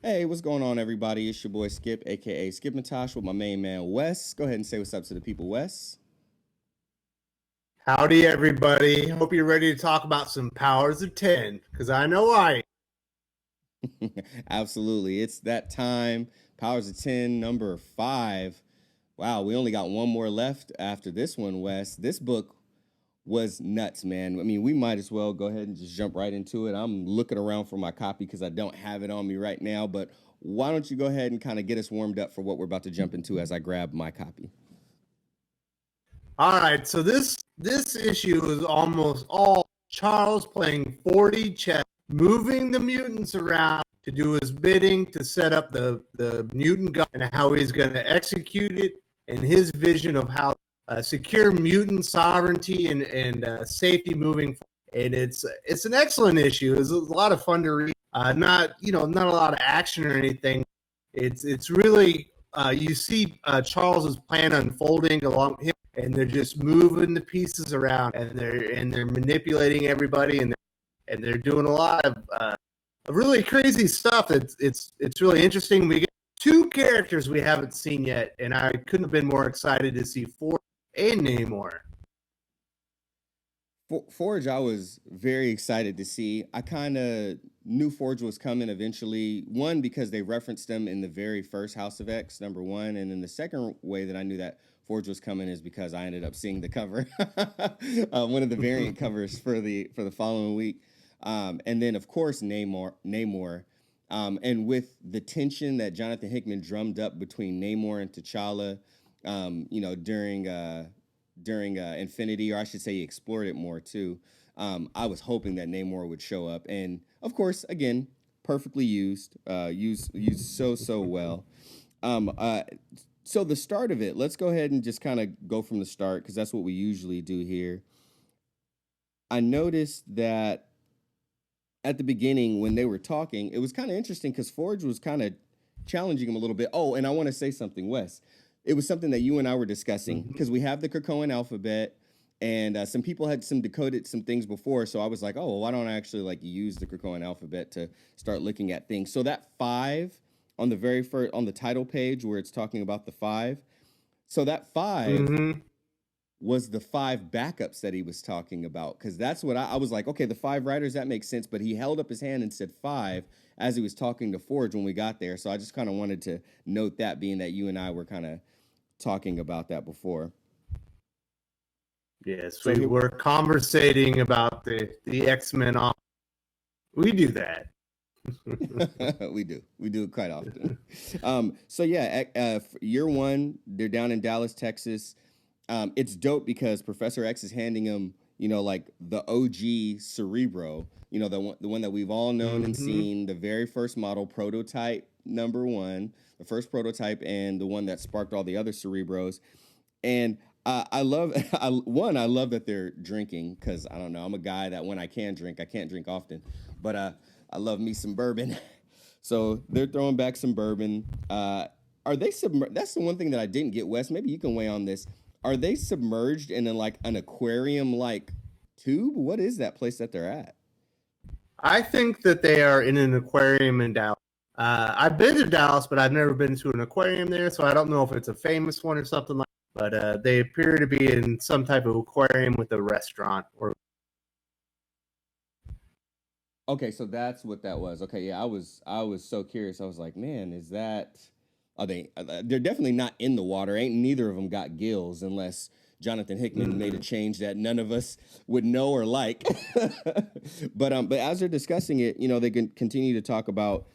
Hey, what's going on, everybody? It's your boy Skip, aka Skip Natosh, with my main man Wes. Go ahead and say what's up to the people, Wes. Howdy, everybody. Hope you're ready to talk about some powers of 10, because I know I. Absolutely. It's that time. Powers of 10, number 5. Wow, we only got one more left after this one, Wes. This book was nuts, man. I mean, we might as well go ahead and just jump right into it. I'm looking around for my copy because I don't have it on me right now, but why don't you go ahead and kind of get us warmed up for what we're about to jump into as I grab my copy? All right, so this issue is almost all Charles playing 40 chess, moving the mutants around to do his bidding to set up the mutant gun and how he's going to execute it, and his vision of how secure mutant sovereignty and safety moving forward. And it's an excellent issue. It's a lot of fun to read. Not a lot of action or anything. It's really you see Charles's plan unfolding along him, and they're just moving the pieces around, and they're manipulating everybody, and they're doing a lot of really crazy stuff. It's really interesting. We get two characters we haven't seen yet, and I couldn't have been more excited to see Forge and Namor. Forge, I was very excited to see. I kind of knew Forge was coming eventually. One, because they referenced them in the very first House of X, number one. And then the second way that I knew that Forge was coming is because I ended up seeing the cover, one of the variant covers for the following week. And then, of course, Namor. And with the tension that Jonathan Hickman drummed up between Namor and T'Challa, during Infinity, or I should say he explored it more too. I was hoping that Namor would show up, and of course, again, perfectly used so well. Um, uh, so the start of it, let's go ahead and just kind of go from the start because that's what we usually do here. I noticed that at the beginning when they were talking, it was kind of interesting because Forge was kind of challenging him a little bit. Oh, and I want to say something, Wes. It was something that you and I were discussing because we have the Krakoan alphabet, and some people had decoded some things before. So I was like, oh, well, why don't I actually use the Krakoan alphabet to start looking at things? So that 5 on the very first on the title page where it's talking about the 5. So that 5 Mm-hmm. was the 5 backups that he was talking about, because that's what I was like, okay, the 5 writers, that makes sense, but he held up his hand and said 5 as he was talking to Forge when we got there. So I just kind of wanted to note that, being that you and I were kind of talking about that before. Yes, So we were conversating about the X-Men. We do that. we do it quite often. So yeah, year one, they're down in Dallas, Texas. It's dope because Professor X is handing him, like the OG Cerebro, the one that we've all known and seen, the very first model, prototype number 1, the first prototype, and the one that sparked all the other Cerebros. And I love, I love that they're drinking, because I don't know, I'm a guy that when I can't drink often, but I love me some bourbon. So they're throwing back some bourbon. Are they That's the one thing that I didn't get, Wes. Maybe you can weigh on this. Are they submerged in an aquarium tube? What is that place that they're at? I think that they are in an aquarium in Dallas. I've been to Dallas, but I've never been to an aquarium there, so I don't know if it's a famous one or something like that. But they appear to be in some type of aquarium with a restaurant. Okay, so that's what that was. Okay, yeah, I was so curious. I was like, man, is that? Are they? They're definitely not in the water. Ain't neither of them got gills, unless Jonathan Hickman made a change that none of us would know or like. But as they're discussing it, they can continue to talk about,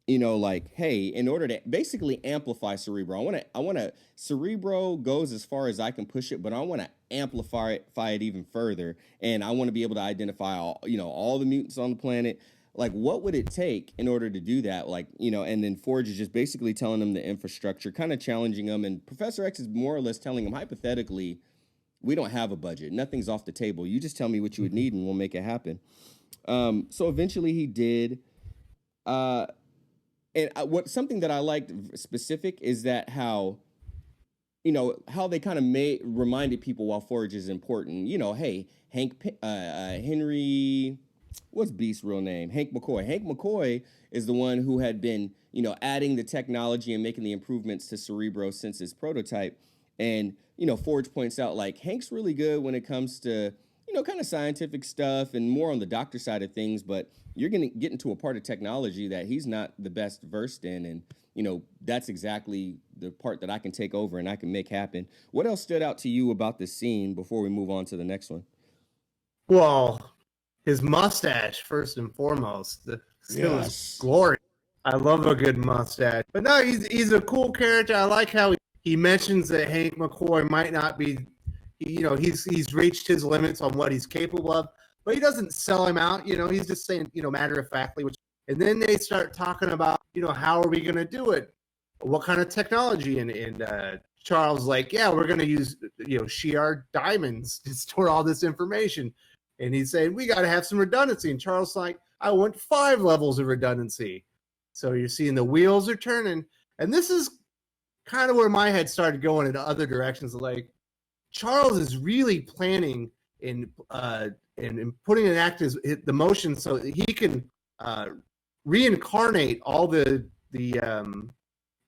hey, in order to basically amplify Cerebro, I want to Cerebro goes as far as I can push it, but I want to amplify it even further, and I want to be able to identify all the mutants on the planet. Like, what would it take in order to do that? And then Forge is just basically telling them the infrastructure, kind of challenging them, and Professor X is more or less telling them, hypothetically, we don't have a budget, nothing's off the table. You just tell me what you would need, and we'll make it happen. So eventually he did. And something that I liked specific is that how they kind of reminded people while Forge is important. Hey, Henry. what's Beast's real name? Hank McCoy. Hank McCoy is the one who had been, adding the technology and making the improvements to Cerebro since its prototype. And, Forge points out like Hank's really good when it comes to, kind of scientific stuff and more on the doctor side of things, but you're going to get into a part of technology that he's not the best versed in. And, that's exactly the part that I can take over and I can make happen. What else stood out to you about this scene before we move on to the next one? Well, his mustache, first and foremost. It was glory. I love a good mustache. But no, he's a cool character. I like how he mentions that Hank McCoy might not be, he's reached his limits on what he's capable of, but he doesn't sell him out. He's just saying, matter of factly, and then they start talking about, how are we going to do it? What kind of technology? And Charles like, yeah, we're going to use, Shi'ar diamonds to store all this information. And he's saying, we got to have some redundancy. And Charles like, I want 5 levels of redundancy. So you're seeing the wheels are turning. And this is kind of where my head started going in other directions. Like, Charles is really planning and putting an act as the motion so that he can reincarnate all the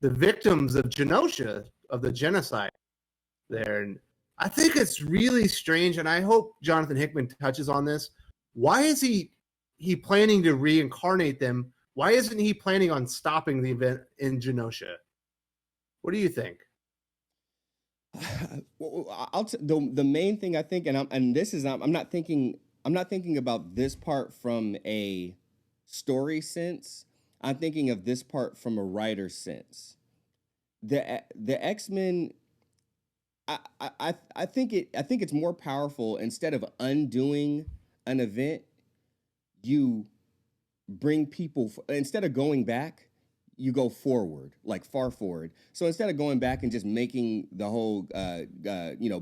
victims of Genosha, of the genocide there. And I think it's really strange, and I hope Jonathan Hickman touches on this. Why is he planning to reincarnate them? Why isn't he planning on stopping the event in Genosha? What do you think? The main thing I think, I'm not thinking about this part from a story sense. I'm thinking of this part from a writer's sense. The X-Men. I think it's more powerful. Instead of undoing an event, you bring people, instead of going back, you go forward, like far forward. So instead of going back and just making the whole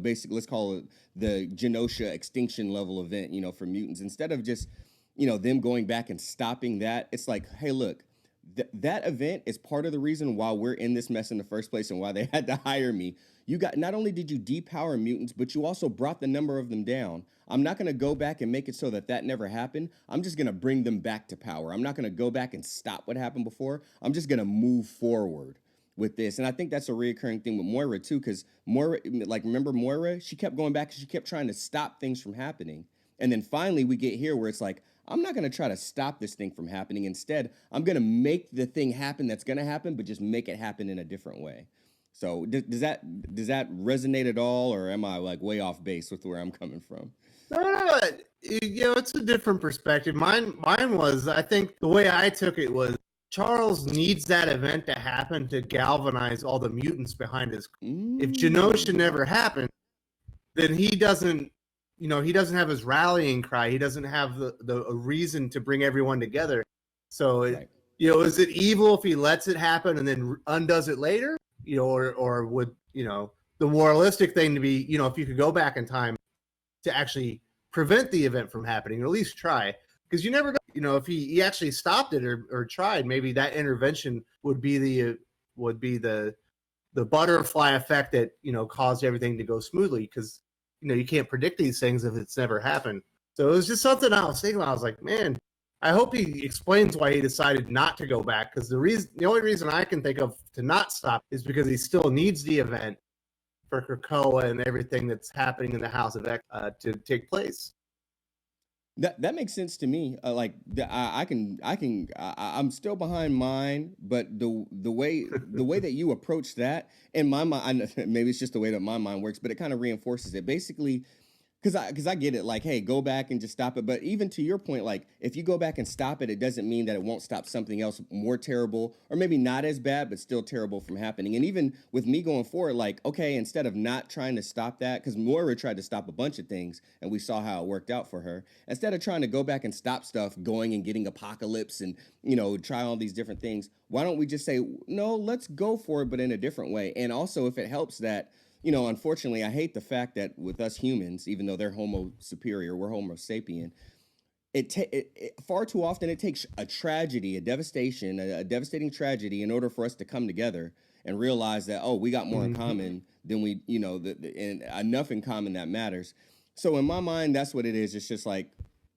basic, let's call it the Genosha extinction level event, for mutants, instead of just them going back and stopping that, it's like, hey, look, that event is part of the reason why we're in this mess in the first place and why they had to hire me. Not only did you depower mutants, but you also brought the number of them down. I'm not going to go back and make it so that never happened. I'm just going to bring them back to power. I'm not going to go back and stop what happened before. I'm just going to move forward with this. And I think that's a reoccurring thing with Moira too, because Moira, like, remember Moira? She kept going back and she kept trying to stop things from happening. And then finally we get here where it's like, I'm not going to try to stop this thing from happening. Instead, I'm going to make the thing happen that's going to happen, but just make it happen in a different way. So does that resonate at all, or am I like way off base with where I'm coming from? No, it's a different perspective. Mine was, I think the way I took it was Charles needs that event to happen to galvanize all the mutants behind his. If Genosha never happened, then he doesn't have his rallying cry. He doesn't have a reason to bring everyone together. So, right. Is it evil if he lets it happen and then undoes it later? Or would, the moralistic thing to be, if you could go back in time to actually prevent the event from happening, or at least try, because you never know, if he actually stopped it or tried, maybe that intervention would be the butterfly effect that, caused everything to go smoothly, because, you can't predict these things if it's never happened. So it was just something I was thinking. I was like, man, I hope he explains why he decided not to go back, because the only reason I can think of to not stop is because he still needs the event for Krakoa and everything that's happening in the House of X to take place. That makes sense to me. I'm still behind mine, but the way that you approach that, in my mind, maybe it's just the way that my mind works, but it kind of reinforces it. Basically, because I get it, like, hey, go back and just stop it. But even to your point, like, if you go back and stop it, it doesn't mean that it won't stop something else more terrible, or maybe not as bad, but still terrible from happening. And even with me going forward, like, okay, instead of not trying to stop that, because Moira tried to stop a bunch of things, and we saw how it worked out for her. Instead of trying to go back and stop stuff, going and getting Apocalypse and, try all these different things, why don't we just say, no, let's go for it, but in a different way. And also, if it helps that, unfortunately, I hate the fact that with us humans, even though they're Homo superior, we're Homo sapien, far too often it takes a tragedy, a devastating tragedy in order for us to come together and realize that, oh, we got more in common than we, and enough in common that matters. So in my mind, that's what it is. It's just like,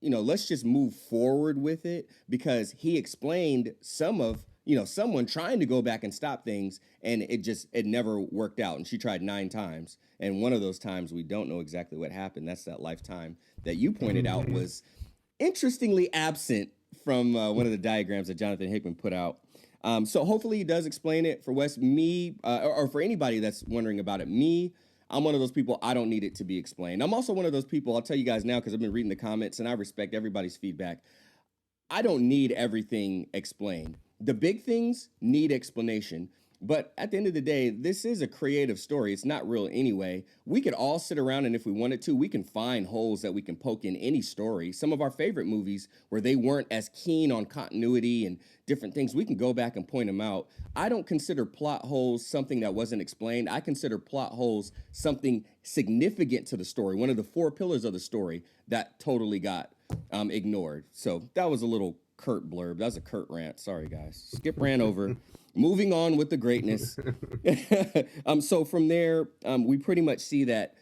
let's just move forward with it, because he explained some of, someone trying to go back and stop things, and it never worked out. And she tried 9 times. And one of those times, we don't know exactly what happened. That's that lifetime that you pointed out was interestingly absent from one of the diagrams that Jonathan Hickman put out. So hopefully he does explain it for Wes. Me, or for anybody that's wondering about it, I'm one of those people, I don't need it to be explained. I'm also one of those people, I'll tell you guys now, because I've been reading the comments and I respect everybody's feedback. I don't need everything explained. The big things need explanation. But at the end of the day, this is a creative story. It's not real anyway. We could all sit around, and if we wanted to, we can find holes that we can poke in any story. Some of our favorite movies where they weren't as keen on continuity and different things, we can go back and point them out. I don't consider plot holes something that wasn't explained. I consider plot holes something significant to the story, one of the 4 pillars of the story that totally got ignored. So that was a little Kurt blurb. That was a Kurt rant. Sorry, guys. Skip ran over. Moving on with the greatness. So from there, we pretty much see that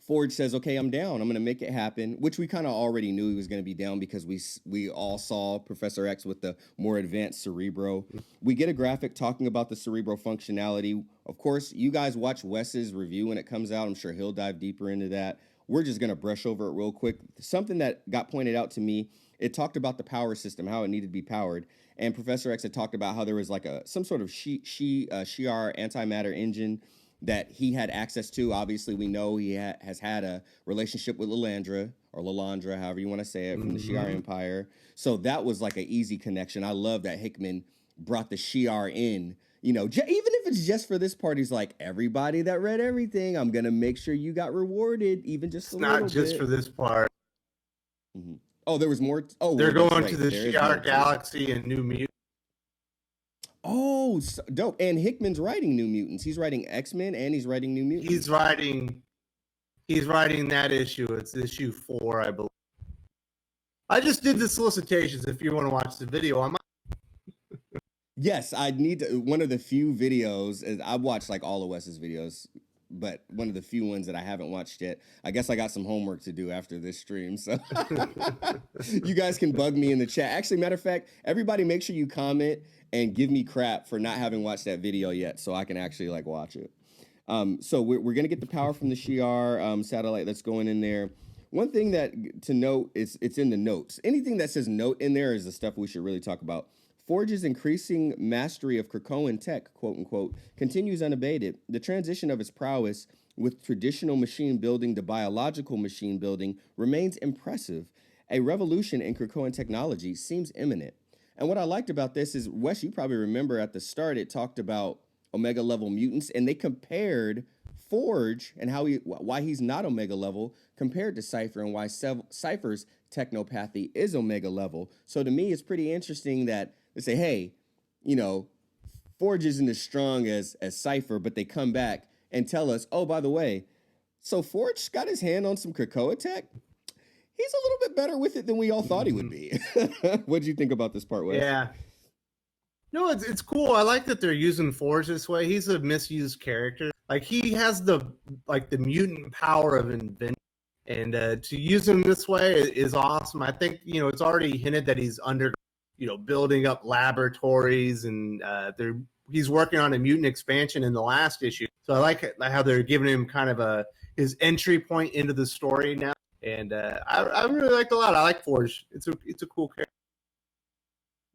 Forge says, okay, I'm down. I'm going to make it happen, which we kind of already knew he was going to be down, because we all saw Professor X with the more advanced Cerebro. We get a graphic talking about the Cerebro functionality. Of course, you guys watch Wes's review when it comes out. I'm sure he'll dive deeper into that. We're just going to brush over it real quick. Something that got pointed out to me, it talked about the power system, how it needed to be powered. And Professor X had talked about how there was like some sort of Shi'ar antimatter engine that he had access to. Obviously, we know he has had a relationship with Lilandra, or Lilandra, however you want to say it, from the Shi'ar Empire. So that was like an easy connection. I love that Hickman brought the Shi'ar in. Even if it's just for this part, he's like, everybody that read everything, I'm going to make sure you got rewarded, even just a little bit. It's not just for this part. Mm-hmm. Oh, there was more. They're going to the Shi'ar Galaxy and New Mutants. Oh, so dope. And Hickman's writing New Mutants. He's writing X-Men and he's writing New Mutants. He's writing that issue. It's issue 4, I believe. I just did the solicitations. If you want to watch the video, I might. Yes, I need to. One of the few videos, I've watched like all of Wes's videos, but one of the few ones that I haven't watched yet. I guess I got some homework to do after this stream, so you guys can bug me in the chat. Actually, matter of fact, everybody make sure you comment and give me crap for not having watched that video yet, so I can actually like watch it. So we're gonna get the power from the Shi'ar satellite that's going in there. One thing that to note is it's in the notes. Anything that says note in there is the stuff we should really talk about. Forge's increasing mastery of Krakoan tech, quote unquote, continues unabated. The transition of his prowess with traditional machine building to biological machine building remains impressive. A revolution in Krakoan technology seems imminent. And what I liked about this is, Wes, you probably remember at the start, it talked about Omega level mutants, and they compared Forge and why he's not Omega level compared to Cypher, and why Cypher's technopathy is Omega level. So to me, it's pretty interesting that they say, hey, Forge isn't as strong as Cypher, but they come back and tell us, oh, by the way, so Forge got his hand on some Krakoa tech. He's a little bit better with it than we all thought he would be. What did you think about this part, Wes? Yeah. No, it's cool. I like that they're using Forge this way. He's a misused character. Like, he has the mutant power of invention. And to use him this way is awesome. I think, it's already hinted that he's building up laboratories, and he's working on a mutant expansion in the last issue. So I like how they're giving him kind of his entry point into the story now. And I really liked it a lot. I like Forge. It's a cool character.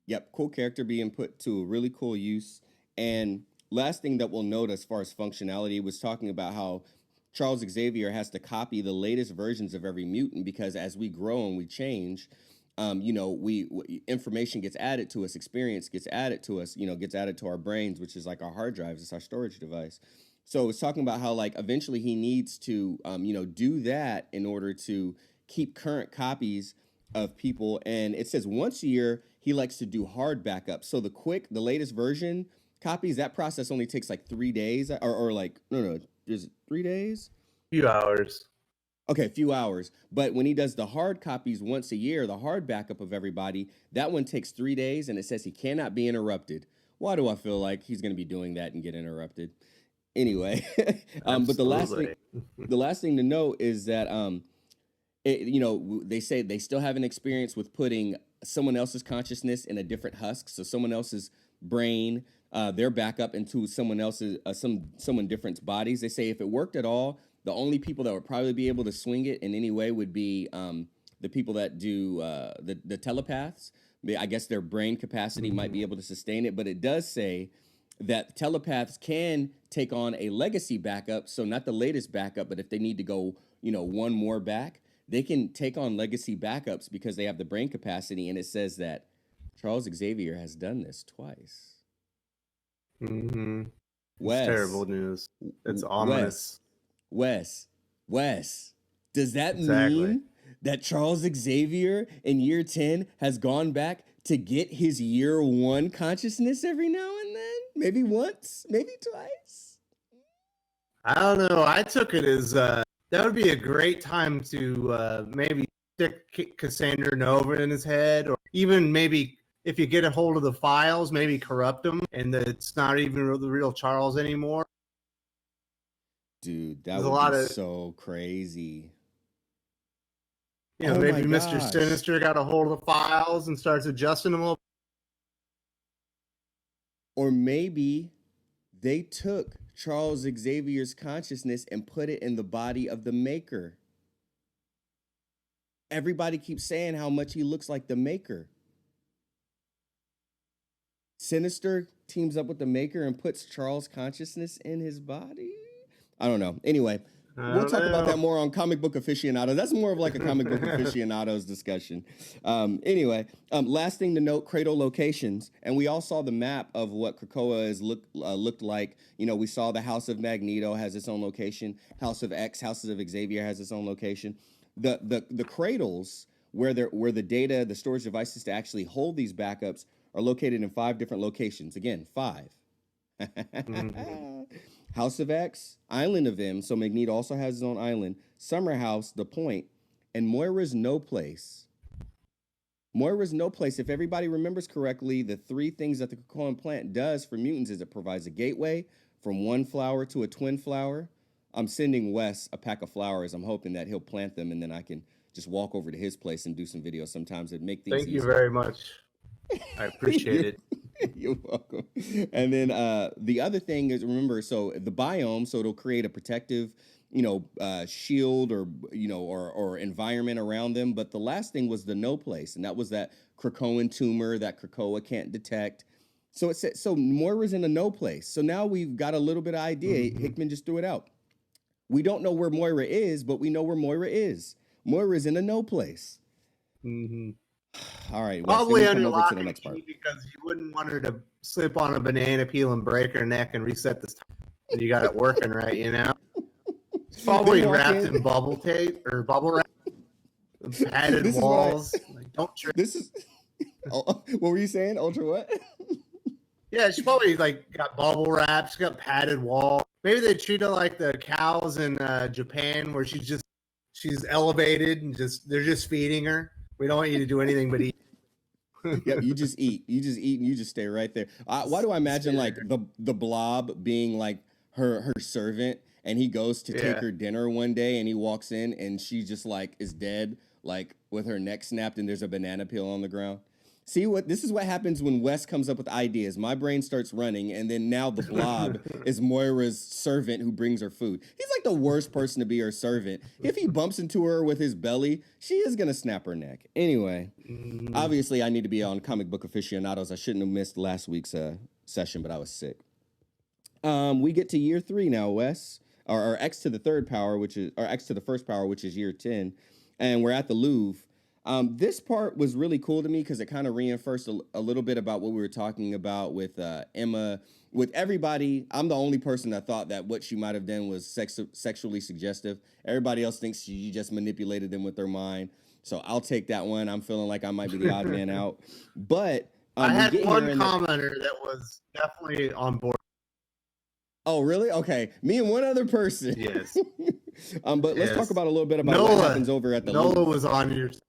Yep, cool character being put to a really cool use. And last thing that we'll note as far as functionality was talking about how Charles Xavier has to copy the latest versions of every mutant, because as we grow and we change, information gets added to us, experience gets added to us, gets added to our brains, which is like our hard drives, it's our storage device. So it's talking about how like eventually he needs to, do that in order to keep current copies of people. And it says once a year, he likes to do hard backups. So the latest version copies, that process only takes like 3 days or like, no, is it 3 days? Few hours. Okay, a few hours. But when he does the hard copies once a year, the hard backup of everybody, that one takes 3 days, and it says he cannot be interrupted. Why do I feel like he's going to be doing that and get interrupted? Anyway, but the last thing to note is that they say they still have an experience with putting someone else's consciousness in a different husk. So someone else's brain, their backup into someone else's, someone different's bodies. They say if it worked at all, the only people that would probably be able to swing it in any way would be the people that do the telepaths. I guess their brain capacity might be able to sustain it, but it does say that telepaths can take on a legacy backup. So not the latest backup, but if they need to go, one more back, they can take on legacy backups because they have the brain capacity. And it says that Charles Xavier has done this twice. Mm-hmm. Wes, it's terrible news. It's ominous. Wes, does that mean that Charles Xavier in year 10 has gone back to get his year 1 consciousness every now and then? Maybe once, maybe twice. I don't know. I took it as that would be a great time to maybe stick Cassandra Nova in his head, or even maybe if you get a hold of the files, maybe corrupt them, and that it's not even the real Charles anymore. Dude, that would be so crazy. Maybe Mr. Sinister got a hold of the files and starts adjusting them a little. Or maybe they took Charles Xavier's consciousness and put it in the body of the Maker. Everybody keeps saying how much he looks like the Maker. Sinister teams up with the Maker and puts Charles' consciousness in his body? I don't know. Anyway, we'll talk about that more on Comic Book Aficionado. That's more of like a Comic Book Aficionados discussion. Anyway, last thing to note, cradle locations. And we all saw the map of what Krakoa looked like. We saw the House of Magneto has its own location. House of X, Houses of Xavier has its own location. The cradles where the data, the storage devices to actually hold these backups are located in 5 different locations. Again, 5. House of X, Island of M, so Magneto also has his own island, Summer House, The Point, and Moira's No Place. Moira's No Place, if everybody remembers correctly, the 3 things that the Krakoan plant does for mutants is it provides a gateway from one flower to a twin flower. I'm sending Wes a pack of flowers. I'm hoping that he'll plant them, and then I can just walk over to his place and do some videos sometimes and make things Thank easier. you very much. I appreciate it. You're welcome. And then the other thing is, remember, so the biome, so it'll create a protective, shield or environment around them. But the last thing was the no place, and that was that Krakoan tumor that Krakoa can't detect. So it said, so Moira's in a no place. So now we've got a little bit of idea. Hickman just threw it out. We don't know where Moira is, but we know where Moira is. Moira's in a no place. All right. Probably under lock and key because you wouldn't want her to slip on a banana peel and break her neck and reset this time. And you got it working right, It's probably wrapped in bubble tape or bubble wrap. Padded walls. Don't trip. This is. What were you saying? Ultra what? Yeah, she probably got bubble wrap. She got padded walls. Maybe they treat her like the cows in Japan, where she's elevated and they're just feeding her. We don't want you to do anything but eat. Yep, you just eat. You just eat and you just stay right there. Why do I imagine the Blob being like her servant, and he goes to take her dinner one day and he walks in and she just is dead, with her neck snapped, and there's a banana peel on the ground. See this is what happens when Wes comes up with ideas. My brain starts running, and then now the Blob is Moira's servant who brings her food. He's the worst person to be her servant. If he bumps into her with his belly, she is gonna snap her neck. Anyway, obviously I need to be on Comic Book Aficionados. I shouldn't have missed last week's session, but I was sick. We get to year 3 now, Wes, or X to the third power, or X to the first power, which is year 10, and we're at the Louvre. This part was really cool to me because it kind of reinforced a little bit about what we were talking about with Emma. With everybody, I'm the only person that thought that what she might have done was sexually suggestive. Everybody else thinks she just manipulated them with their mind. So I'll take that one. I'm feeling like I might be the odd man out. But I had one commenter that was definitely on board. Oh, really? Okay. Me and one other person. Yes. But let's talk about a little bit about what happens over at the Noah was on your side.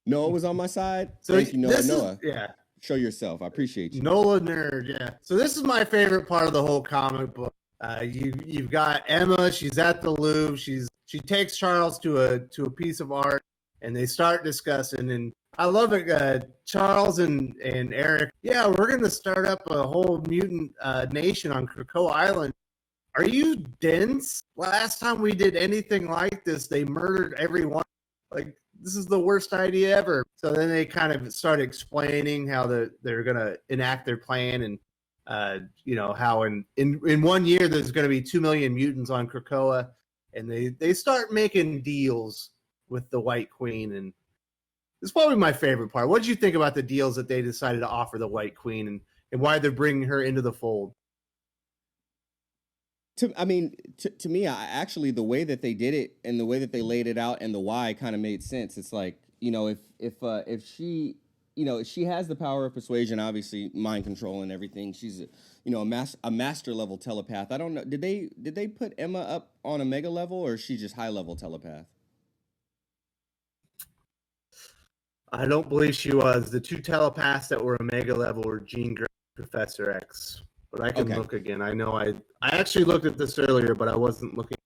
Noah was on my side? So thank you, Noah. Noah. Yeah. Show yourself. I appreciate you. Nola nerd, yeah. So this is my favorite part of the whole comic book. You've got Emma. She's at the Louvre. She's she takes Charles to a piece of art, and they start discussing. And I love it. Charles and Eric, yeah, we're gonna start up a whole mutant nation on Krakoa Island. Are you dense? Last time we did anything like this, they murdered everyone. Like, this is the worst idea ever. So then they kind of start explaining how they're going to enact their plan, and how in 1 year there's going to be 2 million mutants on Krakoa, and they start making deals with the White Queen, and it's probably my favorite part. What did you think about the deals that they decided to offer the White Queen, and why they're bringing her into the fold? To me, actually, the way that they did it and the way that they laid it out and the why kind of made sense. It's like, if she, she has the power of persuasion, obviously mind control and everything. She's a master level telepath. I don't know. Did they put Emma up on a mega level, or is she just high level telepath? I don't believe she was. The two telepaths that were a mega level were Jean Grey and Professor X. But I can look again. I know I actually looked at this earlier, but I wasn't looking.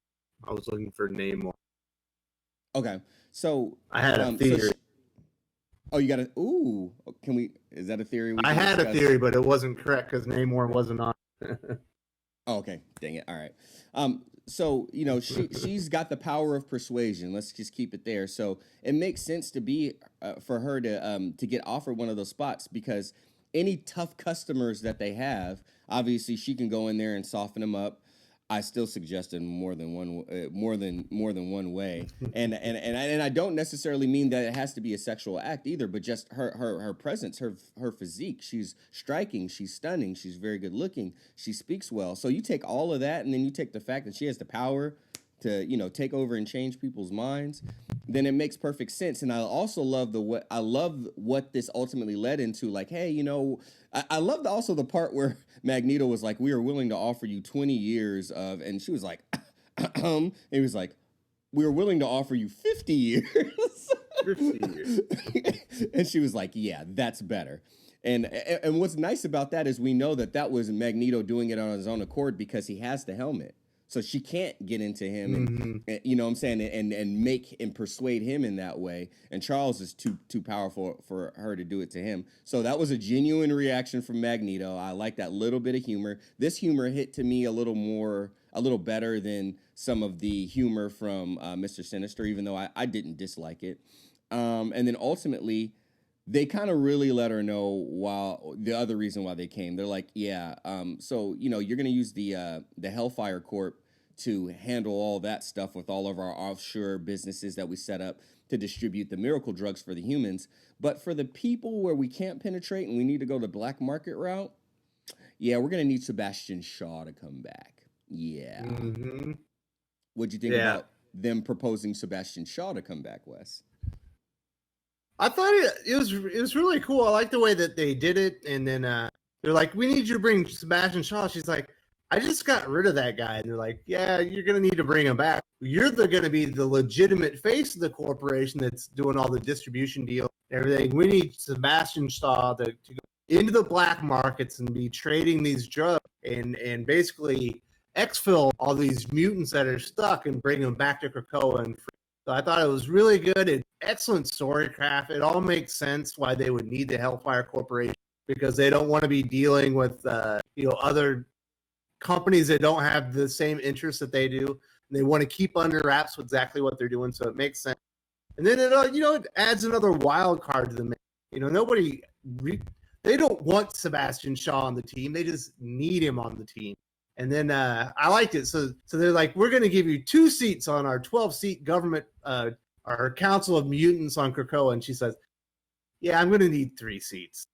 I was looking for Namor. Okay, so I had a theory. You got a ooh? Can we? Is that a theory? I had a theory, but it wasn't correct because Namor wasn't on. Oh, okay, dang it. All right. So she's got the power of persuasion. Let's just keep it there. So it makes sense to be for her to get offered one of those spots, because any tough customers that they have, obviously she can go in there and soften them up. I still suggest in more than one way, and I don't necessarily mean that it has to be a sexual act either, but just her presence, her physique. She's striking, she's stunning, she's very good looking, she speaks well. So you take all of that, and then you take the fact that she has the power to take over and change people's minds, then it makes perfect sense. And I also love what this ultimately led into. Like, hey, I loved also the part where Magneto was like, we are willing to offer you 20 years of, and she was like, and he was like, we are willing to offer you 50 years. 50 years. And she was like, yeah, that's better. And what's nice about that is we know that was Magneto doing it on his own accord, because he has the helmet. So she can't get into him and you know what I'm saying, and make and persuade him in that way. And Charles is too powerful for her to do it to him. So that was a genuine reaction from Magneto. I like that little bit of humor. This humor hit to me a little better than some of the humor from Mr. Sinister, even though I didn't dislike it. And then ultimately, they kind of really let her know the other reason why they came. They're like, yeah, so you're gonna use the Hellfire Corp to handle all that stuff with all of our offshore businesses that we set up to distribute the miracle drugs for the humans. But for the people where we can't penetrate and we need to go the black market route, yeah, we're gonna need Sebastian Shaw to come back. Yeah. Mm-hmm. What'd you think about them proposing Sebastian Shaw to come back, Wes? I thought it was really cool. I like the way that they did it. And then they're like, we need you to bring Sebastian Shaw. She's like, I just got rid of that guy. And they're like, yeah, you're going to need to bring him back. You're going to be the legitimate face of the corporation that's doing all the distribution deals and everything. We need Sebastian Shaw to go into the black markets and be trading these drugs and basically exfil all these mutants that are stuck and bring them back to Krakoa and free. So I thought it was really good. Excellent storycraft. It all makes sense why they would need the Hellfire Corporation, because they don't want to be dealing with other companies that don't have the same interests that they do. And they want to keep under wraps exactly what they're doing. So it makes sense. And then it adds another wild card to the mix. They don't want Sebastian Shaw on the team. They just need him on the team. And then I liked it. So they're like, we're going to give you 2 seats on our 12-seat government, our Council of Mutants on Krakoa. And she says, yeah, I'm going to need 3 seats.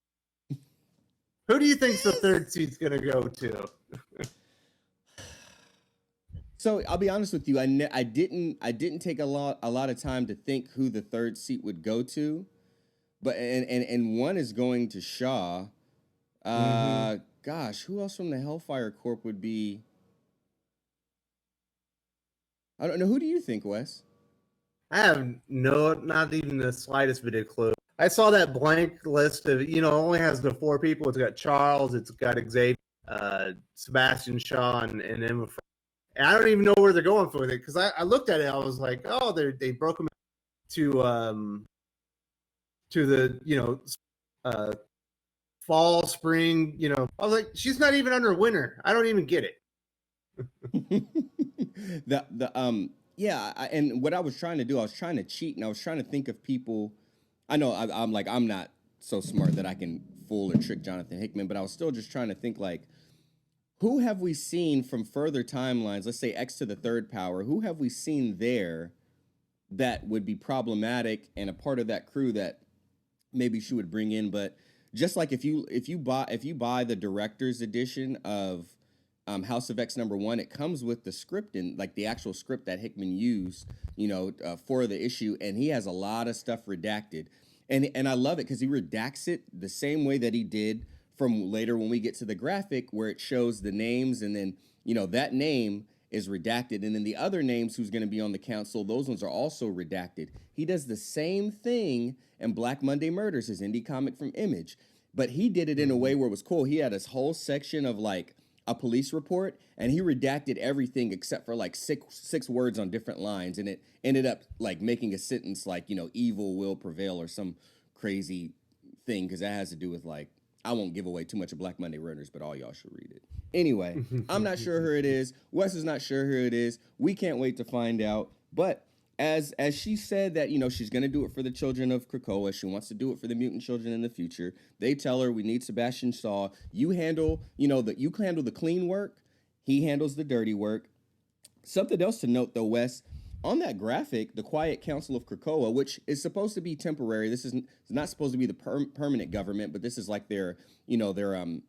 Who do you think's the 3rd seat's going to go to? So I'll be honest with you. I didn't take a lot of time to think who the 3rd seat would go to, but and one is going to Shaw. Gosh, who else from the Hellfire Corp would be? I don't know. Who do you think, Wes? I have not even the slightest bit of clue. I saw that blank list of, only has the 4 people. It's got Charles, it's got Xavier, Sebastian Shaw, and Emma. And I don't even know where they're going with it because I looked at it. I was like, oh, they broke them to the fall, spring. I was like, she's not even under winter. I don't even get it. And what I was trying to do, I was trying to cheat, and I was trying to think of people. I know I'm not so smart that I can fool or trick Jonathan Hickman, but I was still just trying to think like, who have we seen from further timelines? Let's say X to the third power. Who have we seen there that would be problematic and a part of that crew that maybe she would bring in? But just like if you buy the director's edition of House of X #1, it comes with the script and like the actual script that Hickman used, for the issue, and he has a lot of stuff redacted, and I love it because he redacts it the same way that he did from later when we get to the graphic where it shows the names, and then that name is redacted, and then the other names who's going to be on the council, those ones are also redacted. He does the same thing in Black Monday Murders, his indie comic from Image, but he did it in a way where it was cool. He had this whole section of like a police report, and he redacted everything except for like six words on different lines, and it ended up like making a sentence like evil will prevail or some crazy thing, because that has to do with like, I won't give away too much of Black Monday Murders, but all y'all should read it. Anyway, I'm not sure who it is. Wes is not sure who it is. We can't wait to find out. But as she said that, she's going to do it for the children of Krakoa. She wants to do it for the mutant children in the future. They tell her, we need Sebastian Shaw. You handle, you handle the clean work. He handles the dirty work. Something else to note, though, Wes, on that graphic, the Quiet Council of Krakoa, which is supposed to be temporary. This is not supposed to be the permanent government, but this is like their government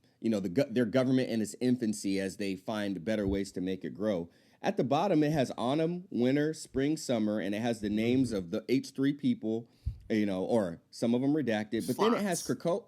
in its infancy as they find better ways to make it grow. At the bottom, it has autumn, winter, spring, summer, and it has the names of the H3 people, or some of them redacted. But then it has Krakoa.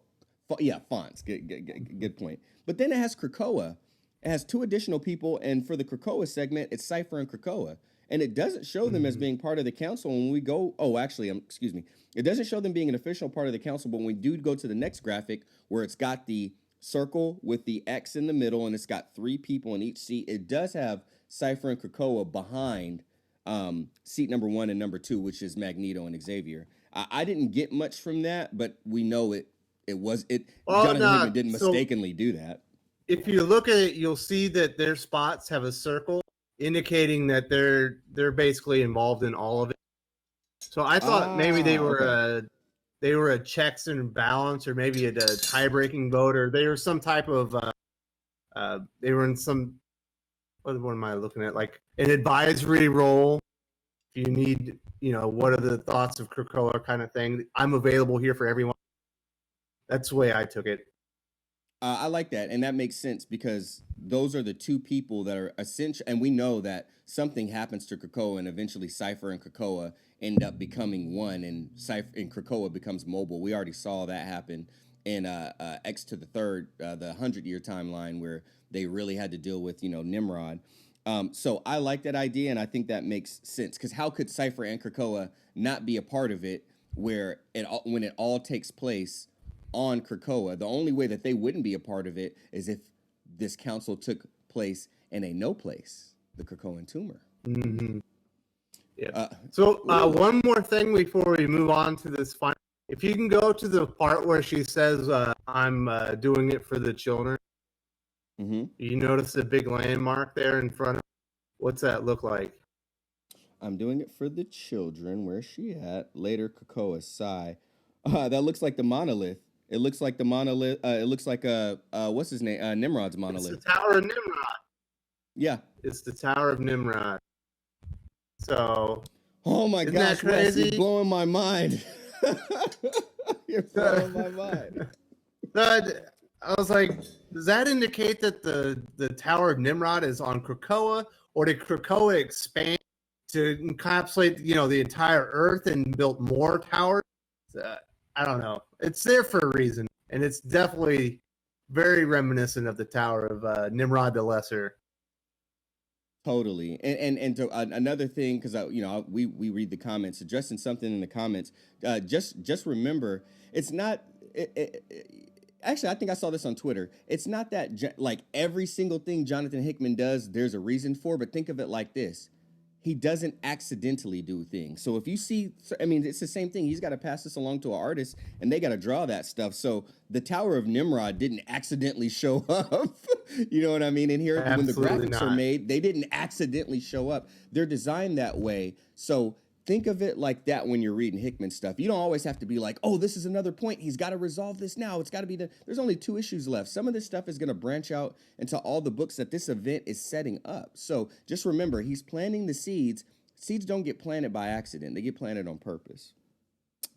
Yeah, fonts. Good point. But then it has Krakoa. It has 2 additional people, and for the Krakoa segment, it's Cypher and Krakoa. And it doesn't show them as being part of the council when we go. Oh, actually, excuse me. It doesn't show them being an official part of the council, but when we do go to the next graphic where it's got the circle with the X in the middle and it's got 3 people in each seat, it does have Cypher and Krakoa behind seat #1 and #2, which is Magneto and Xavier. I didn't get much from that, but we know it. Jonathan Hickman didn't mistakenly do that. If you look at it, you'll see that their spots have a circle, indicating that they're basically involved in all of it. So I thought maybe they were a checks and balance, or maybe a tie-breaking vote, or they were some type of they were in some, what am I looking at, like an advisory role. If you need, what are the thoughts of Krakoa kind of thing, I'm available here for everyone. That's the way I took it. I like that, and that makes sense because those are the 2 people that are essential, and we know that something happens to Krakoa, and eventually Cypher and Krakoa end up becoming one, and Krakoa becomes mobile. We already saw that happen in X to the third, the 100-year timeline, where they really had to deal with Nimrod. So I like that idea, and I think that makes sense, because how could Cypher and Krakoa not be a part of it, when it all takes place on Krakoa? The only way that they wouldn't be a part of it is if this council took place in a no place, the Krakoan tumor. Mm-hmm. Yeah. So one more thing before we move on to this final. If you can go to the part where she says, I'm doing it for the children. Mm-hmm. You notice a big landmark there in front of. What's that look like? I'm doing it for the children. Where's she at? Later, Krakoa sigh. That looks like the monolith. It looks like the monolith. It looks like what's his name? Nimrod's monolith. It's the Tower of Nimrod. Yeah. It's the Tower of Nimrod. So. Oh my gosh, Wes, you're blowing my mind. You're blowing my mind. I was like, does that indicate that the Tower of Nimrod is on Krakoa, or did Krakoa expand to encapsulate, the entire Earth and built more towers? I don't know. It's there for a reason, and it's definitely very reminiscent of the Tower of Nimrod the Lesser. Totally. And to, another thing, because we read the comments, addressing something in the comments. Just remember, it's not. Actually, I think I saw this on Twitter. It's not that like every single thing Jonathan Hickman does, there's a reason for, but think of it like this. He doesn't accidentally do things. So if you see, I mean, it's the same thing. He's got to pass this along to an artist and they got to draw that stuff. So the Tower of Nimrod didn't accidentally show up. You know what I mean? And here, when the Absolutely graphics are not. made, they didn't accidentally show up. They're designed that way. So think of it like that when you're reading Hickman stuff. You don't always have to be like, oh, this is another point. He's got to resolve this now. It's got to be there's only 2 issues left. Some of this stuff is going to branch out into all the books that this event is setting up. So just remember, he's planting the seeds. Seeds don't get planted by accident. They get planted on purpose.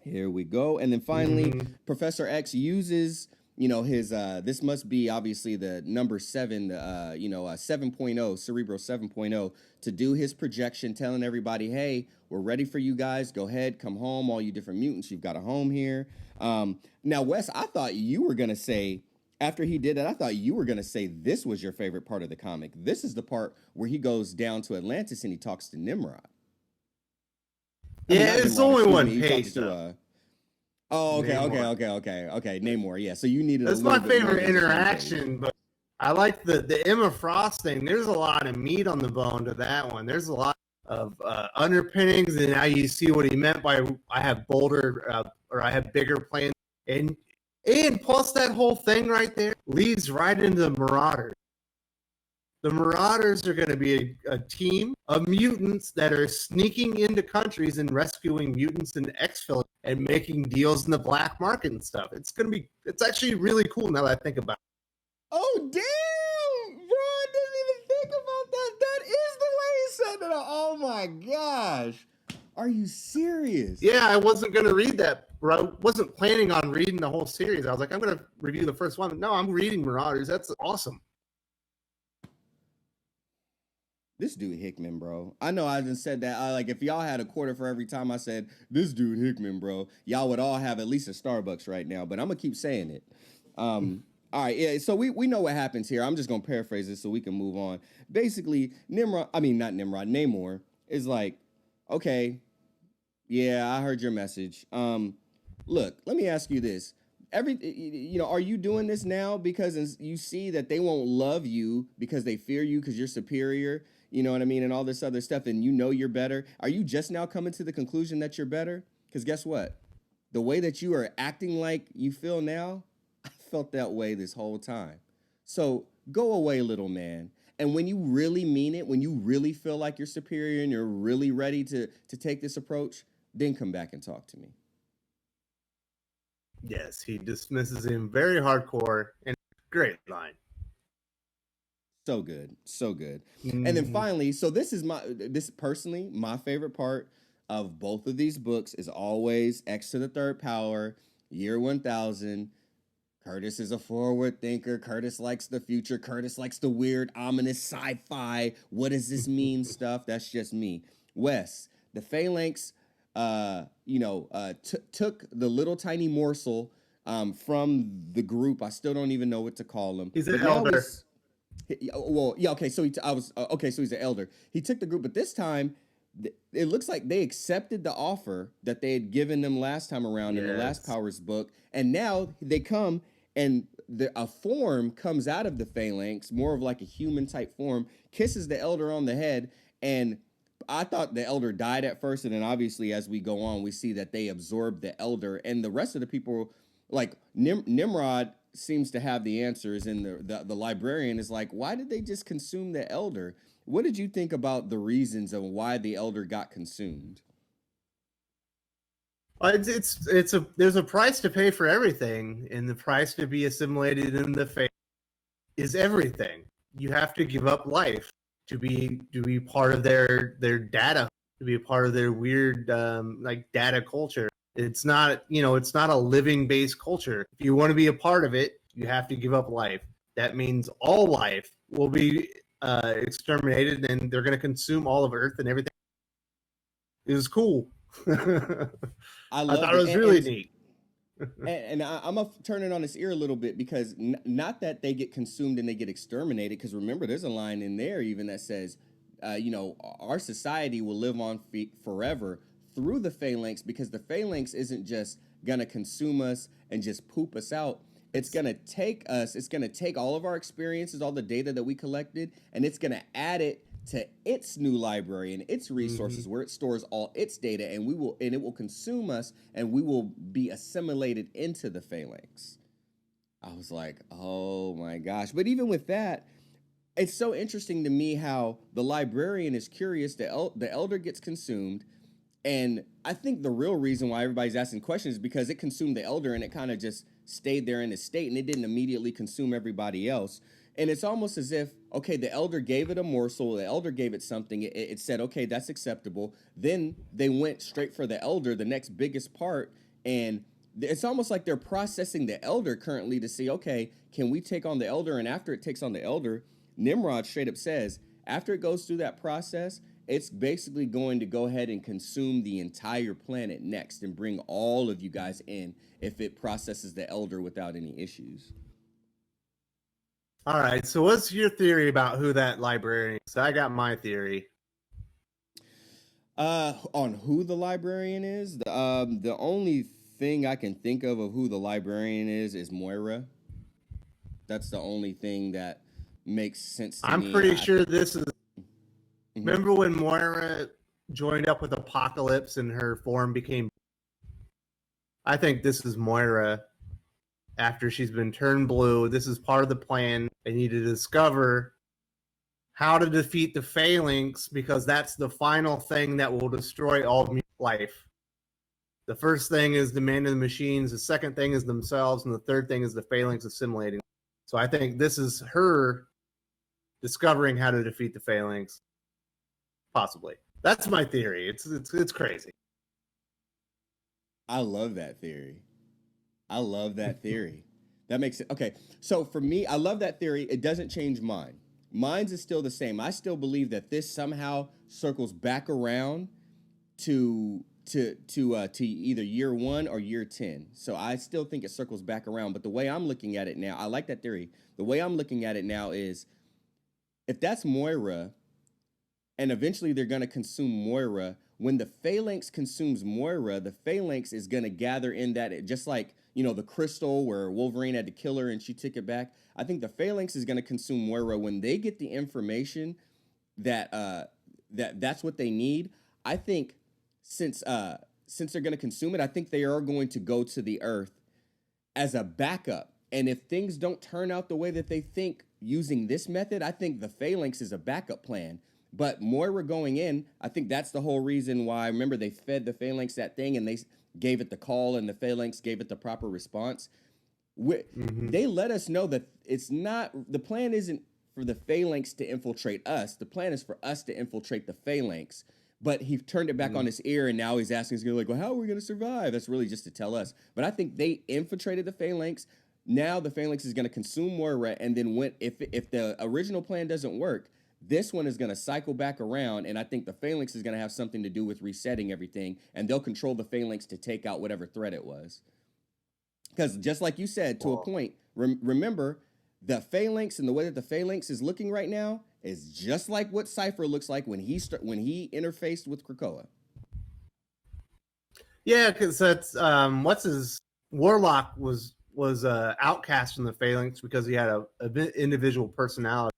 Here we go. And then finally, Professor X uses, his, this must be obviously the number 7, 7.0, Cerebro 7.0, to do his projection, telling everybody, hey, we're ready for you guys. Go ahead, come home, all you different mutants. You've got a home here. Now, Wes, I thought you were going to say, after he did that, I thought you were going to say this was your favorite part of the comic. This is the part where he goes down to Atlantis and he talks to Nimrod. Yeah, it's only one page. Oh, okay. Namor, yeah. So you needed. That's my favorite interaction, but I like the Emma Frost thing. There's a lot of meat on the bone to that one. There's a lot of underpinnings, and now you see what he meant by I have bolder or I have bigger plans, and plus that whole thing right there leads right into the Marauders. The Marauders are going to be a team of mutants that are sneaking into countries and rescuing mutants and exfil and making deals in the black market and stuff. It's actually really cool now that I think about it. Oh, damn! Bro, I didn't even think about that. That is the way he said it. Oh, my gosh. Are you serious? Yeah, I wasn't going to read that. Or I wasn't planning on reading the whole series. I was like, I'm going to review the first one. No, I'm reading Marauders. That's awesome. This dude Hickman, bro. I know I just said that. Like, if y'all had a quarter for every time I said, this dude Hickman, bro, y'all would all have at least a Starbucks right now. But I'm going to keep saying it. All right, yeah, so we know what happens here. I'm just going to paraphrase this so we can move on. Basically, Namor is like, okay, yeah, I heard your message. Look, let me ask you this. Are you doing this now because you see that they won't love you because they fear you because you're superior, you know what I mean, and all this other stuff, and you're better? Are you just now coming to the conclusion that you're better? Because guess what? The way that you are acting like you feel now, I felt that way this whole time. So go away, little man. And when you really mean it, when you really feel like you're superior and you're really ready to take this approach, then come back and talk to me. Yes, he dismisses him very hardcore, and great line. So good, so good. And then finally, so this personally, my favorite part of both of these books is always X to the third power, year 1000. Curtis is a forward thinker. Curtis likes the future. Curtis likes the weird, ominous sci-fi. What does this mean stuff? That's just me. Wes, the Phalanx, took the little tiny morsel from the group. I still don't even know what to call him. He's an elder. So he's an elder. He took the group, but this time it looks like they accepted the offer that they had given them last time around in the last Powers book, and now they come and a form comes out of the Phalanx, more of like a human type form, kisses the elder on the head, and I thought the elder died at first, and then obviously as we go on, we see that they absorbed the elder, and the rest of the people, like Nimrod seems to have the answers, and the librarian is like, why did they just consume the elder? What did you think about the reasons of why the elder got consumed? There's a price to pay for everything, and the price to be assimilated in the faith is everything. You have to give up life to be part of their data, to be a part of their weird data culture. It's not a living based culture. If you want to be a part of it, you have to give up life. That means all life will be exterminated, and they're going to consume all of Earth and everything. It was cool. I thought it was really neat. and I'm going to turn it on its ear a little bit, because not that they get consumed and they get exterminated, because remember, there's a line in there even that says, our society will live on forever through the Phalanx, because the Phalanx isn't just going to consume us and just poop us out. it's going to take us, it's going to take all of our experiences, all the data that we collected, and it's going to add it to its new library and its resources where it stores all its data, and it will consume us, and we will be assimilated into the phalanx. I was like, oh my gosh. But even with that, it's so interesting to me how the librarian is curious, the elder gets consumed, and I think the real reason why everybody's asking questions is because it consumed the elder and it kind of just stayed there in its state, and it didn't immediately consume everybody else. And it's almost as if, okay, the elder gave it a morsel, the elder gave it something, it said, okay, that's acceptable. Then they went straight for the elder, the next biggest part, and it's almost like they're processing the elder currently to see, okay, can we take on the elder? And after it takes on the elder, Nimrod straight up says, after it goes through that process, it's basically going to go ahead and consume the entire planet next and bring all of you guys in if it processes the elder without any issues. All right. So what's your theory about who that librarian is? I got my theory. On who the librarian is, the only thing I can think of who the librarian is Moira. That's the only thing that makes sense to me. I'm pretty sure this is... Remember when Moira joined up with Apocalypse and her form became... I think this is Moira after she's been turned blue. This is part of the plan. They need to discover how to defeat the phalanx, because that's the final thing that will destroy all life. The first thing is the man of the machines. The second thing is themselves. And the third thing is the phalanx assimilating. So I think this is her discovering how to defeat the phalanx. Possibly. That's my theory. It's crazy. I love that theory. That makes it okay. So for me, I love that theory. It doesn't change mine. Mine's is still the same. I still believe that this somehow circles back around to either year 1 or year 10. So I still think it circles back around. But the way I'm looking at it now, I like that theory. The way I'm looking at it now is, if that's Moira, and eventually they're going to consume Moira, when the phalanx consumes Moira, the phalanx is going to gather in that, just like, the crystal where Wolverine had to kill her and she took it back. I think the phalanx is going to consume Moira when they get the information that that's what they need. I think since they're going to consume it, I think they are going to go to the Earth as a backup. And if things don't turn out the way that they think using this method, I think the phalanx is a backup plan. But Moira going in, I think that's the whole reason why. Remember, they fed the phalanx that thing and they gave it the call and the phalanx gave it the proper response. They let us know that it's not, the plan isn't for the phalanx to infiltrate us. The plan is for us to infiltrate the phalanx. But he turned it back on his ear, and now he's asking, he's like, well, how are we going to survive? That's really just to tell us. But I think they infiltrated the phalanx. Now the phalanx is going to consume Moira, and then if the original plan doesn't work, this one is going to cycle back around, and I think the phalanx is going to have something to do with resetting everything, and they'll control the phalanx to take out whatever threat it was. Because just like you said, to a point, remember, the phalanx and the way that the phalanx is looking right now is just like what Cypher looks like when he interfaced with Krakoa. Yeah, because that's Warlock was outcast from the phalanx because he had a individual personality.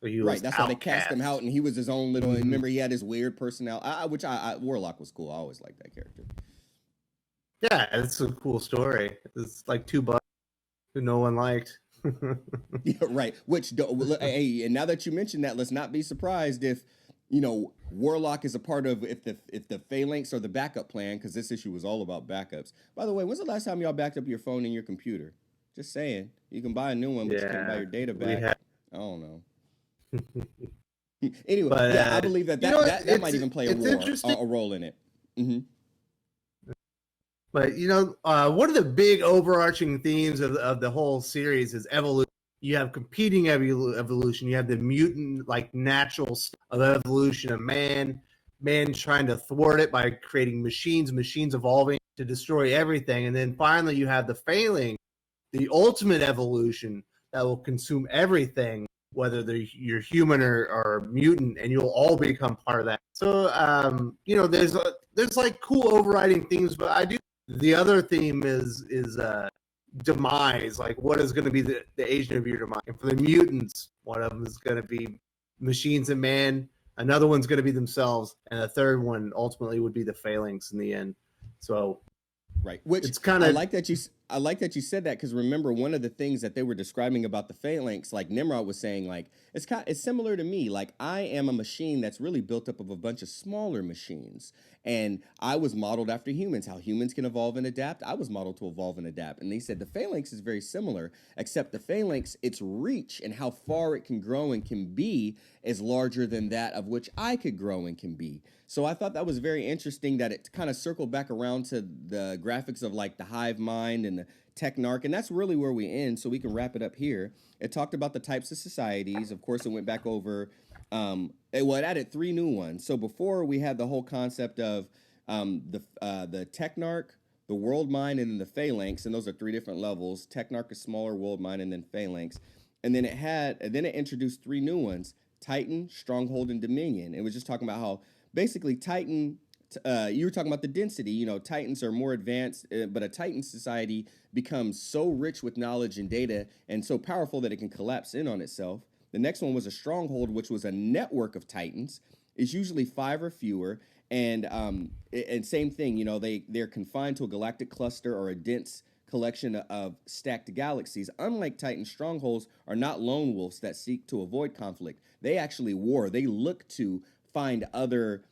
So he was right. That's how they cast him out, and he was his own little. Remember, he had his weird personality, which Warlock was cool. I always liked that character. Yeah, it's a cool story. It's like 2 bucks who no one liked. Yeah, right. Hey, and now that you mentioned that, let's not be surprised if Warlock is a part of if the phalanx or the backup plan, because this issue was all about backups. By the way, when's the last time y'all backed up your phone and your computer? Just saying. You can buy a new one, but you can't buy your data back. I don't know. Anyway, but, I believe that might even play a role in it. Mm-hmm. But one of the big overarching themes of the whole series is evolution. You have competing evolution. You have the mutant, like, natural of evolution of man trying to thwart it by creating machines evolving to destroy everything. And then finally you have the failing, the ultimate evolution that will consume everything, whether you're human or mutant, and you'll all become part of that. So, there's like cool overriding themes, but the other theme is demise, like what is going to be the agent of your demise. And for the mutants, one of them is going to be machines and man, another one's going to be themselves, and the third one ultimately would be the phalanx in the end. So Right. Which it's kind of I like that you said that, because remember, one of the things that they were describing about the phalanx, like Nimrod was saying, like it's similar to me. Like I am a machine that's really built up of a bunch of smaller machines, and I was modeled after humans. How humans can evolve and adapt, I was modeled to evolve and adapt. And they said the phalanx is very similar, except the phalanx, its reach and how far it can grow and can be is larger than that of which I could grow and can be. So I thought that was very interesting that it kind of circled back around to the graphics of like the hive mind and the technarch. And that's really where we end. So we can wrap it up here. It talked about the types of societies. Of course, it went back over, it added 3 new ones. So before we had the whole concept of the technarch, the world mind, and then the phalanx. And those are 3 different levels. Technarch is smaller, world mind, and then phalanx. And then it introduced 3 new ones: Titan, Stronghold, and Dominion. It was just talking about how basically Titan, you were talking about the density. You know, Titans are more advanced, but a Titan society becomes so rich with knowledge and data and so powerful that it can collapse in on itself. The next one was a Stronghold, which was a network of Titans. It's usually 5 or fewer, and same thing. You know, they're confined to a galactic cluster or a dense collection of stacked galaxies. Unlike Titan, strongholds are not lone wolves that seek to avoid conflict. They actually war. They look to find other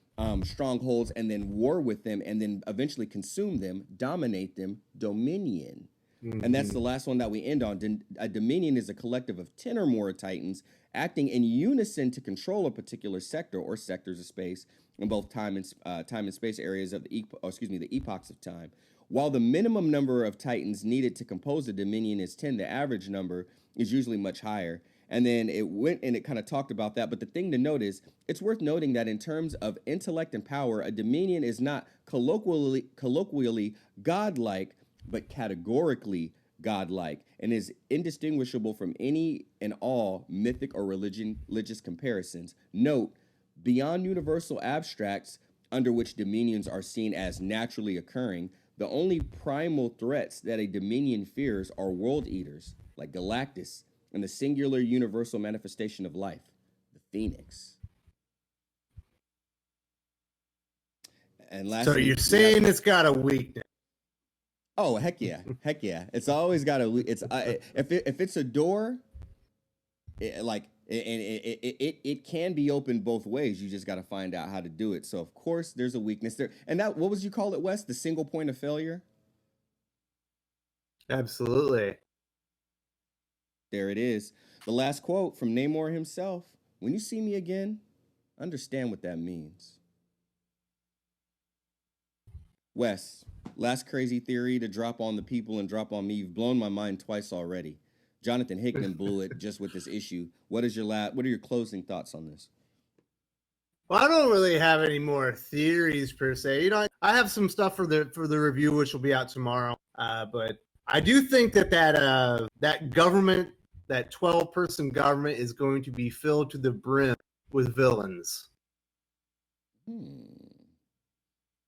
strongholds and then war with them and then eventually consume them, dominate them, dominion. Mm-hmm. And that's the last one that we end on. A dominion is a collective of 10 or more Titans acting in unison to control a particular sector or sectors of space in both time and space areas of the epochs of time. While the minimum number of Titans needed to compose a dominion is 10, the average number is usually much higher. And then it went and it kind of talked about that. But the thing to note is, it's worth noting that in terms of intellect and power, a dominion is not colloquially godlike, but categorically godlike, and is indistinguishable from any and all mythic or religious comparisons. Note, beyond universal abstracts under which dominions are seen as naturally occurring, the only primal threats that a dominion fears are world eaters like Galactus and the singular universal manifestation of life, the Phoenix. And lastly, so you're saying it's got a weakness. Oh, heck yeah. Heck yeah. It's always got it's if it's a door, it can be opened both ways. You just got to find out how to do it. So of course there's a weakness there. And that, what was you call it, Wes? The single point of failure? Absolutely. There it is. The last quote from Namor himself: "When you see me again, understand what that means." Wes, last crazy theory to drop on the people and drop on me. You've blown my mind twice already. Jonathan Hickman blew it just with this issue. What are your closing thoughts on this? Well, I don't really have any more theories per se. You know, I have some stuff for the review, which will be out tomorrow. But I do think that government, that 12-person government, is going to be filled to the brim with villains.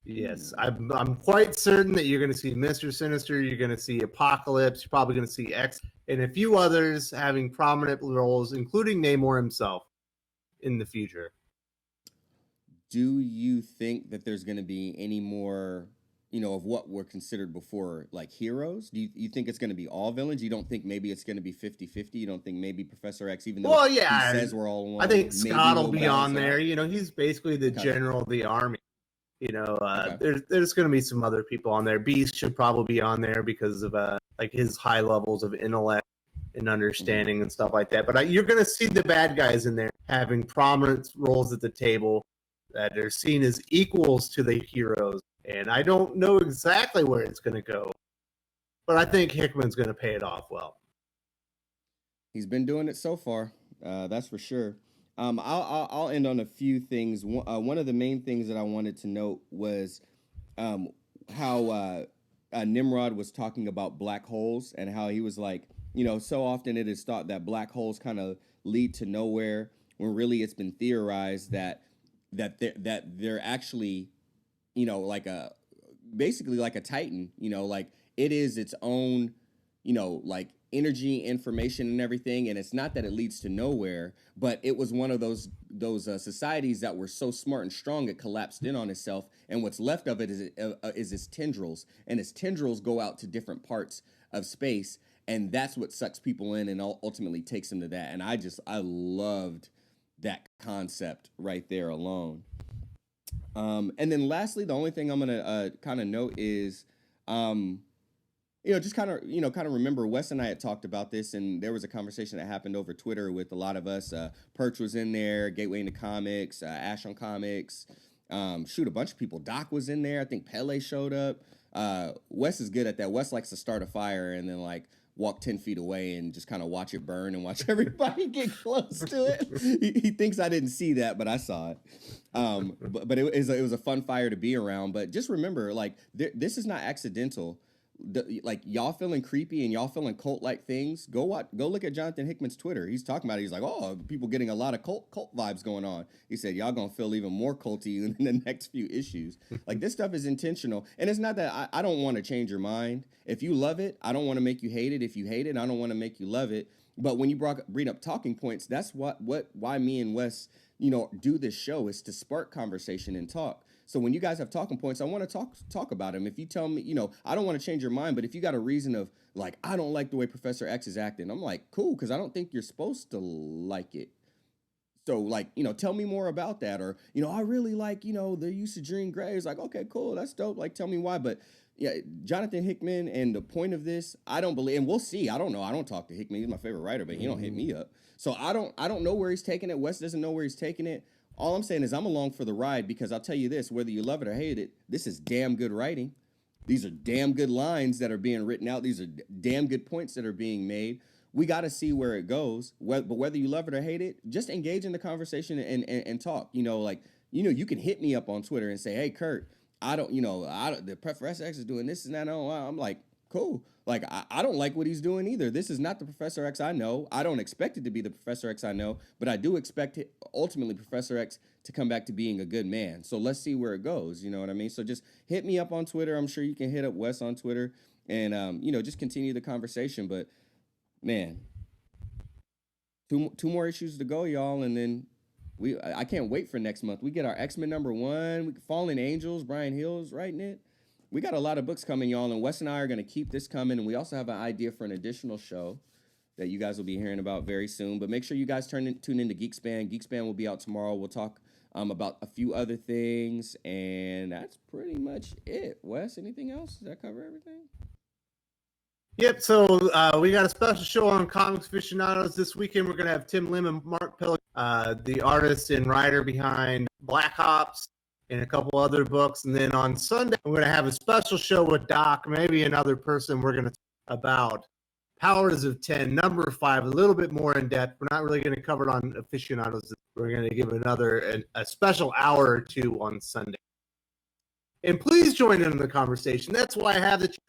Yes, I'm quite certain that you're going to see Mr. Sinister, you're going to see Apocalypse, you're probably going to see X, and a few others having prominent roles, including Namor himself, in the future. Do you think that there's going to be any more, of what were considered before, like heroes? Do you think it's going to be all villains? You don't think maybe it's going to be 50-50? You don't think maybe Professor X, even though he says we're all one? I think Scott will be on there. He's basically the general of the army. There's going to be some other people on there. Beast should probably be on there because of his high levels of intellect and understanding and stuff like that. But you're going to see the bad guys in there having prominent roles at the table that are seen as equals to the heroes. And I don't know exactly where it's going to go, but I think Hickman's going to pay it off well. He's been doing it so far, that's for sure. I'll end on a few things. One of the main things that I wanted to note was how Nimrod was talking about black holes and how he was like, so often it is thought that black holes kind of lead to nowhere, when really it's been theorized that they're actually, basically like a Titan, like it is its own like energy, information, and everything. And it's not that it leads to nowhere, but it was one of those societies that were so smart and strong it collapsed in on itself. And what's left of it is its tendrils, and its tendrils go out to different parts of space, and that's what sucks people in and ultimately takes them to that. And I loved that concept right there alone. And then lastly, the only thing I'm gonna kind of note is, just kind of remember Wes and I had talked about this, and there was a conversation that happened over Twitter with a lot of us. Perch was in there, Gateway into Comics, Ash on Comics, a bunch of people. Doc was in there. I think Pele showed up. Wes is good at that. Wes likes to start a fire and then like walk 10 feet away and just kind of watch it burn and watch everybody get close to it. He thinks I didn't see that, but I saw it. But it was a fun fire to be around. But just remember, like, this is not accidental. Like, y'all feeling creepy and y'all feeling cult-like things, go look at Jonathan Hickman's Twitter. He's talking about it. He's like, oh, people getting a lot of cult vibes going on. He said, y'all gonna feel even more culty in the next few issues. Like, this stuff is intentional. And it's not that I don't want to change your mind. If you love it, I don't want to make you hate it. If you hate it, I don't want to make you love it. But when you bring up talking points, that's why me and Wes, do this show, is to spark conversation and talk. So when you guys have talking points, I want to talk about them. If you tell me, I don't want to change your mind, but if you got a reason of like, I don't like the way Professor X is acting, I'm like, cool, because I don't think you're supposed to like it. So like, tell me more about that. Or, I really like, the use of Jean Grey. It's like, okay, cool, that's dope. Like, tell me why. But yeah, Jonathan Hickman, and the point of this, I don't believe, and we'll see. I don't know. I don't talk to Hickman. He's my favorite writer, but he don't hit me up. So I don't know where he's taking it. Wes doesn't know where he's taking it. All I'm saying is I'm along for the ride, because I'll tell you this, whether you love it or hate it, this is damn good writing. These are damn good lines that are being written out. These are damn good points that are being made. We got to see where it goes. But whether you love it or hate it, just engage in the conversation and talk. You can hit me up on Twitter and say, hey, Kurt, the Professor X is doing this and that. I'm like, cool. Like, I don't like what he's doing either. This is not the Professor X I know. I don't expect it to be the Professor X I know, but I do expect ultimately Professor X to come back to being a good man. So let's see where it goes. You know what I mean? So just hit me up on Twitter. I'm sure you can hit up Wes on Twitter and, just continue the conversation. But, man, two more issues to go, y'all, and then I can't wait for next month. We get our X-Men #1, Fallen Angels, Brian Hill's writing it. We got a lot of books coming, y'all, and Wes and I are going to keep this coming, and we also have an idea for an additional show that you guys will be hearing about very soon. But make sure you guys tune into Geekspan. Geekspan will be out tomorrow. We'll talk about a few other things, and that's pretty much it. Wes, anything else? Does that cover everything? Yep, so we got a special show on Comics Aficionados this weekend. We're going to have Tim Lim and Mark Pelican, the artist and writer behind Black Ops and a couple other books. And then on Sunday, we're going to have a special show with Doc, maybe another person. We're going to talk about Powers of 10, number 5, a little bit more in depth. We're not really going to cover it on Aficionados. We're going to give a special hour or two on Sunday. And please join in the conversation. That's why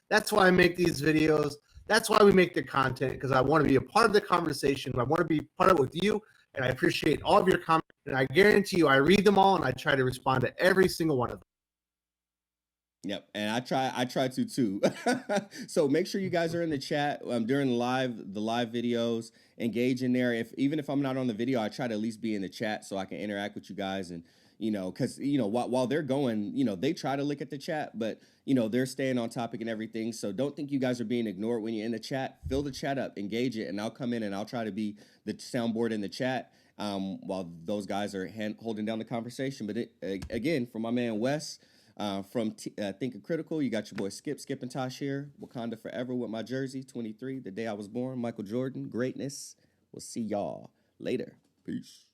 that's why I make these videos. That's why we make the content, because I want to be a part of the conversation. I want to be part of it with you, and I appreciate all of your comments. And I guarantee you, I read them all, and I try to respond to every single one of them. Yep, and I try to too. So make sure you guys are in the chat during the live videos. Engage in there. Even if I'm not on the video, I try to at least be in the chat so I can interact with you guys. And because while they're going, they try to look at the chat, but they're staying on topic and everything. So don't think you guys are being ignored when you're in the chat. Fill the chat up, engage it, and I'll come in and I'll try to be the soundboard in the chat while those guys are holding down the conversation. But again, from my man Wes. From Think Critical, you got your boy Skip and Tosh here. Wakanda Forever with my jersey, 23, the day I was born. Michael Jordan, greatness. We'll see y'all later. Peace.